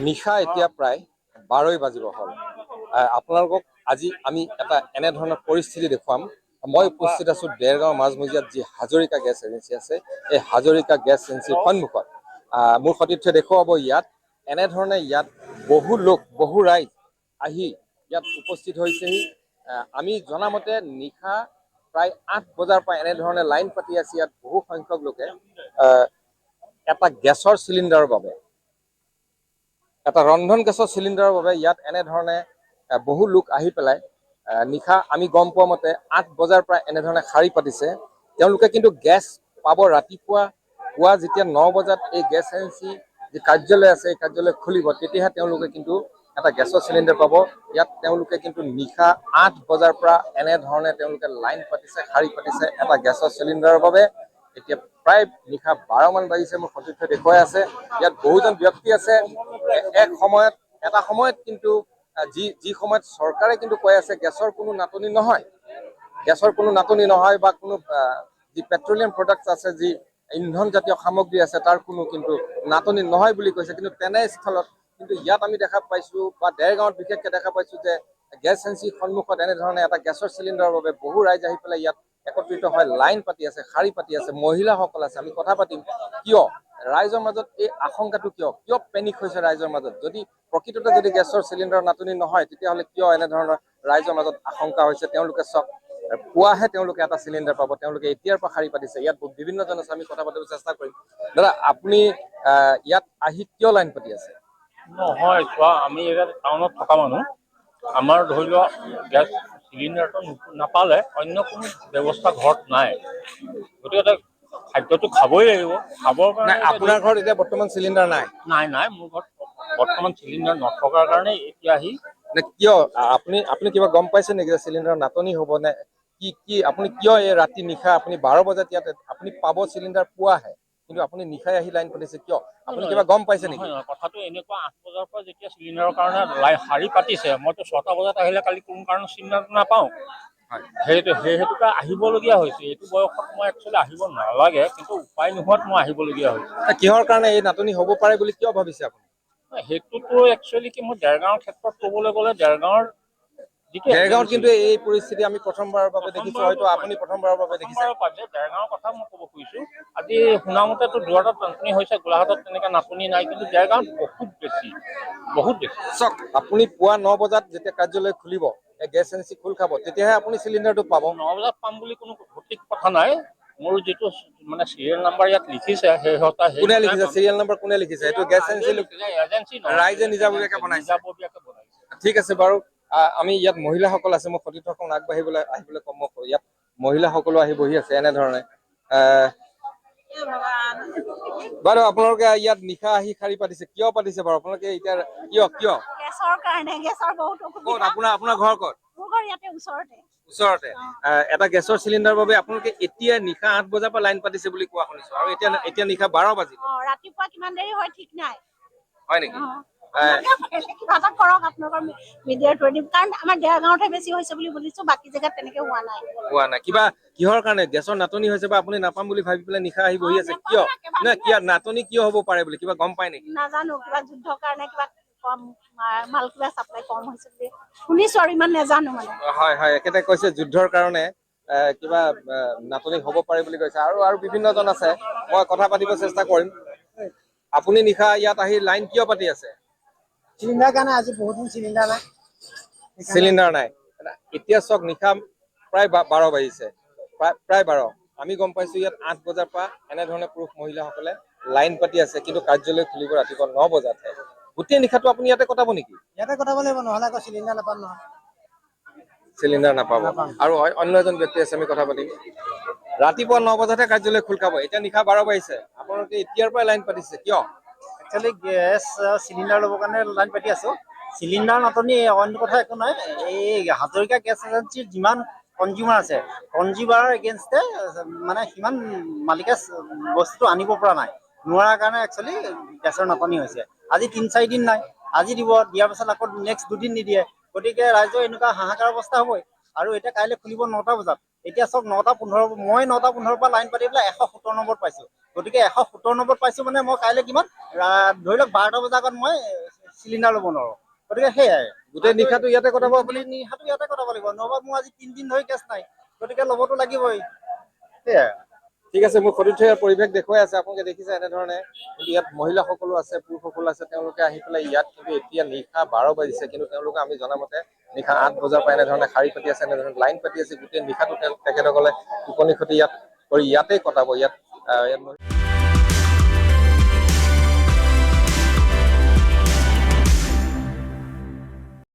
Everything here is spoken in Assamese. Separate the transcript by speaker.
Speaker 1: নিশা এতিয়া প্ৰায় 12 বাজিব হ'ল। আপোনালোকক আজি আমি এটা এনেধৰণৰ পৰিস্থিতি দেখুৱাম। মই উপস্থিত আছোঁ দেৰগাঁও মাজমজিয়াত যি হাজৰিকা গেছ এজেঞ্চি আছে, এই হাজৰিকা গেছ এজেঞ্চিৰ সন্মুখত। মোৰ সতীৰ্থে দেখুৱাব ইয়াত এনেধৰণে ইয়াত বহু লোক, বহু ৰাইজ আহি ইয়াত উপস্থিত হৈছেহি। আমি জনামতে নিশা প্ৰায় 8 বজাৰ পৰা এনেধৰণে লাইন পাতি আছে ইয়াত বহু সংখ্যক লোকে এটা গেছৰ চিলিণ্ডাৰৰ বাবে, এটা ৰন্ধন গেছৰ চিলিণ্ডাৰৰ বাবে ইয়াত এনেধৰণে বহু লোক আহি পেলাই নিশা আমি গম পোৱা মতে 8 বজাৰ পৰা এনেধৰণে শাৰী পাতিছে। তেওঁলোকে কিন্তু গেছ পাব ৰাতিপুৱা পুৱা যেতিয়া 9 বজাত এই গেছ এজেঞ্চি যি কাৰ্যালয় আছে, এই কাৰ্যালয় খুলিব, তেতিয়াহে তেওঁলোকে কিন্তু এটা গেছৰ চিলিণ্ডাৰ পাব। ইয়াত তেওঁলোকে কিন্তু নিশা 8 বজাৰ পৰা এনেধৰণে তেওঁলোকে লাইন পাতিছে, শাৰী পাতিছে এটা গেছৰ চিলিণ্ডাৰৰ বাবে। এতিয়া প্ৰায় নিশা 12 মান বাজিছে, মোৰ সতীৰ্থ দেখুৱাই আছে। ইয়াত বহুজন ব্যক্তি আছে। এটা সময়ত কিন্তু যি সময়ত চৰকাৰে কিন্তু কৈ আছে গেছৰ কোনো নাটনি নহয়, বা কোনো যি পেট্ৰলিয়াম প্ৰডাক্ট আছে, যি ইন্ধন জাতীয় সামগ্ৰী আছে, তাৰ কোনো কিন্তু নাটনি নহয় বুলি কৈছে। কিন্তু তেনেস্থলত কিন্তু ইয়াত আমি দেখা পাইছোঁ, বা দেৰগাঁৱত বিশেষকৈ দেখা পাইছোঁ যে গেছ এজেঞ্চিৰ সন্মুখত এনেধৰণে এটা গেছৰ চিলিণ্ডাৰৰ বাবে বহু ৰাইজ আহি পেলাই ইয়াত একত্ৰিত হয়, লাইন পাতি আছে, শাৰী পাতি আছে, মহিলাসকল আছে। আমি কথা পাতিম কিয় ৰাইজৰ মাজত এই আশংকাটো, কিয় পেনিক হৈছে ৰাইজৰ মাজত। যদি প্ৰকৃততে যদি গেছৰ চিলিণ্ডাৰৰ নাটনি নহয়, তেতিয়াহ'লে কিয় এনেধৰণৰ ৰাইজৰ মাজত আশংকা হৈছে। তেওঁলোকে চব পুৱাহে তেওঁলোকে এটা চিলিণ্ডাৰ পাব, তেওঁলোকে এতিয়াৰ পৰা শাৰী পাতিছে। ইয়াত বিভিন্নজন আছে, আমি কথা পাতিব চেষ্টা কৰিম। দাদা, আপুনি ইয়াত আহি কিয় লাইন পাতি আছে?
Speaker 2: নহয়, চোৱা, আমি ইয়াত টাউনত থকা মানুহ। আমাৰ ধৰি লোৱা গেছ চিলিণ্ডাৰটো নাপালে অন্য কোনো ব্যৱস্থা ঘৰত নাই, গতিকে খাদ্যটো খাবই লাগিব। খাবৰ কাৰণে
Speaker 1: আপোনাৰ ঘৰত এতিয়া বৰ্তমান চিলিণ্ডাৰ নাই?
Speaker 2: নাই, মোৰ ঘৰত বৰ্তমান চিলিণ্ডাৰ নথকাৰ কাৰণে এতিয়া আহি
Speaker 1: কিয় আপুনি কিবা গম পাইছে নেকি যে চিলিণ্ডাৰ নাটনি হ'ব নে কি আপুনি কিয় এই ৰাতি নিশা আপুনি 12 বজাত ইয়াত আপুনি পাব চিলিণ্ডাৰ পুৱাহে, কিন্তু আপুনি নিশাই আহি লাইন পাতিছে কিয়? আপুনি কিবা গম পাইছে নেকি?
Speaker 2: নহয়, কথাটো এনেকুৱা, 8 বজাৰ পৰা যেতিয়া চিলিণ্ডাৰৰ কাৰণে শাৰী পাতিছে, মইতো 6টা বজাত আহিলে কালি কোনো কাৰণত চিলিণ্ডাৰটো নাপাওঁ। সেই হেতুকে আহিবলগীয়া হৈছে। এইটো বয়সত মই একচুৱেলি আহিব নালাগে, কিন্তু উপায় নোহোৱাত মই আহিবলগীয়া হৈছে।
Speaker 1: কিহৰ কাৰণে এই নাটনি হ'ব পাৰে বুলি কিয় ভাবিছে আপুনি?
Speaker 2: সেইটোতো একচুৱেলি কি, মই দেৰগাঁৱৰ ক্ষেত্ৰত ক'বলৈ গ'লে
Speaker 1: দেৰগাঁৱত কিন্তু এই পৰিস্থিতি আমি প্ৰথমবাৰৰ বাবে দেখিছোঁ, হয়তো আপুনি প্ৰথমবাৰৰ বাবে দেখিছে।
Speaker 2: দেৰগাঁৱৰ কথা মই ক'ব খুজিছোঁ। আজি শুনামতেতো যোৰহাটত নাটনি হৈছে, গোলাঘাটত তেনেকৈ নাটনি নাই, কিন্তু দেৰগাঁৱত বহুত বেছি।
Speaker 1: চাওক, আপুনি পুৱা 9 বজাত যেতিয়া কাৰ্যালয় খুলিব, গেছ এজেঞ্চি খোল খাব, তেতিয়াহে আপুনি চিলিণ্ডাৰটো পাব।
Speaker 2: 9 বজাত পাম বুলি কোনো সঠিক কথা নাই। মোৰ যিটো মানে চিৰিয়েল নাম্বাৰ ইয়াত লিখিছে,
Speaker 1: কোনে লিখিছে চিৰিয়েল নাম্বাৰ? কোনে লিখিছে? এইটো গেছ এজেঞ্চি ৰাইজে নিজাববীয়াকৈ বনাইছে। ঠিক আছে বাৰু, আমি ইয়াত মহিলাসকল আছে, মই সতীৰ্থসকল আহিবলৈ কম। মই ইয়াত মহিলাসকলো আহি বহি আছে এনেধৰণে। বাৰু, আপোনালোকে ইয়াত নিশা আহি শাৰী পাতিছে, কিয় পাতিছে বাৰু আপোনালোকে? এতিয়া কিয়?
Speaker 3: গেছৰ কাৰণে, গেছৰ বহুত অসুবিধা।
Speaker 1: আপোনাৰ ঘৰ ক'ত?
Speaker 3: মোৰ ঘৰ ইয়াতে ওচৰতে।
Speaker 1: এটা গেছৰ চিলিণ্ডাৰৰ বাবে আপোনালোকে এতিয়া নিশা 8 বজাৰ পৰা লাইন পাতিছে বুলি কোৱা শুনিছো, আৰু এতিয়া নিশা 12 বাজিল।
Speaker 3: ৰাতিপুৱা কিমান দেৰি হয় ঠিক নাই।
Speaker 1: হয় নেকি?
Speaker 3: কিবা এটা কৰক আপোনালোকৰ মিডিয়াৰ থ্ৰুদি, কাৰণ আমাৰ দেৰগাঁৱতহে বেছি হৈছে বুলি শুনিছো, বাকী জেগাত তেনেকে হোৱা নাই।
Speaker 1: কিহৰ কাৰণে গেছৰ নাটনি হৈছে, বা আপুনি নাপাম বুলি ভাবি পেলাই নিশা আহি বহি আছে কিয়? নাটনি কিয় হ'ব পাৰে বুলি কিবা গম পায় নেকি?
Speaker 3: নাজানো, কিবা যুদ্ধৰ কাৰণে কিবা কম মাল কিবা চাপ্লাই কম হৈছে বুলি শুনিছো, আৰু ইমান নাজানো মানে।
Speaker 1: হয়, এখেতে কৈছে যুদ্ধৰ কাৰণে কিবা নাটনি হ'ব পাৰে বুলি কৈছে। আৰু বিভিন্নজন আছে, মই কথা পাতিব চেষ্টা কৰিম। আপুনি নিশা ইয়াত আহি লাইন কিয় পাতি আছে?
Speaker 4: চিলিণ্ডাৰ কাৰণে। আজি বহুত দিন
Speaker 1: চিলিণ্ডাৰ নাই। এতিয়া চাওক, নিশা প্ৰায় 12 বাজিছে, প্ৰায় 12। আমি গম পাইছো ইয়াত 8 বজাৰ পৰা এনেধৰণে পুৰুষ মহিলাসকলে লাইন পাতি আছে, কিন্তু কাৰ্যালয় খুলিব ৰাতিপুৱা 9 বজাতহে। গোটেই নিশাটো আপুনি ইয়াতে কটাব নেকি?
Speaker 4: ইয়াতে কটাব লাগিব, নহ'লে আকৌ চিলিণ্ডাৰ নাপাম নহয়।
Speaker 1: চিলিণ্ডাৰ নাপাব। আৰু অন্য এজন ব্যক্তি আছে, আমি কথা পাতিম। ৰাতিপুৱা 9 বজাতহে কাৰ্যালয় খোল খাব, এতিয়া নিশা 12 বাজিছে, আপোনালোকে এতিয়াৰ পৰাই লাইন পাতিছে কিয়?
Speaker 4: একচুৱেলি গেছ চিলিণ্ডাৰ ল'বৰ কাৰণে লাইন পাতি আছো। চিলিণ্ডাৰ নাটনি অন্য কথা একো নাই। এই হাজৰিকা গেছ এজেঞ্চিৰ যিমান কনজিউমাৰ আছে, কনজিউমাৰৰ এগেইনষ্টে মানে সিমান মালিকে বস্তুটো আনিব পৰা নাই। নোৱাৰাৰ কাৰণে একচুৱেলি গেছৰ নাটনি হৈছে। আজি 3-4 দিন নাই, আজি দিব, দিয়াৰ পাছত আকৌ নেক্সট 2 দিন নিদিয়ে। গতিকে ৰাইজৰ এনেকুৱা হাহাকাৰ অৱস্থা হ'বই। আৰু এতিয়া কাইলৈ খুলিব 9টা বজাত। এতিয়া চব 9:15, মই 9:15 পৰা লাইন পাতি পেলাই 117 নম্বৰত পাইছো। গতিকে 117 নম্বৰত পাইছো মানে মই কাইলৈ কিমান ধৰি লওক 12টা বজাৰ আগত মই চিলিণ্ডাৰ ল'ব নোৱাৰোঁ। গতিকে সেয়াই
Speaker 1: গোটেই নিশাটো ইয়াতে কটাব আপুনি?
Speaker 4: বুলি নিশাটো ইয়াতে কটাব লাগিব, নহ'বা মোৰ আজি 3 দিন ধৰি গেছ নাই, গতিকে ল'বতো লাগিবই। সেয়াই।
Speaker 1: ঠিক আছে, মোৰ সতীৰ্থই পৰিৱেশ দেখুৱাই আছে, আপোনালোকে দেখিছে এনেধৰণে। কিন্তু ইয়াত মহিলাসকলো আছে, পুৰুষসকল আছে, তেওঁলোকে আহি পেলাই ইয়াত কিন্তু এতিয়া নিশা 12 বাজিছে, কিন্তু তেওঁলোকে আমি জনামতে নিশা 8 বজাৰ পৰা এনেধৰণে শাৰী পাতি আছে, এনেধৰণে লাইন পাতি আছে। গোটেই নিশাটো তেখেতসকলে টোপনি ক্ষতি ইয়াত কৰি ইয়াতেই কটাব। ইয়াত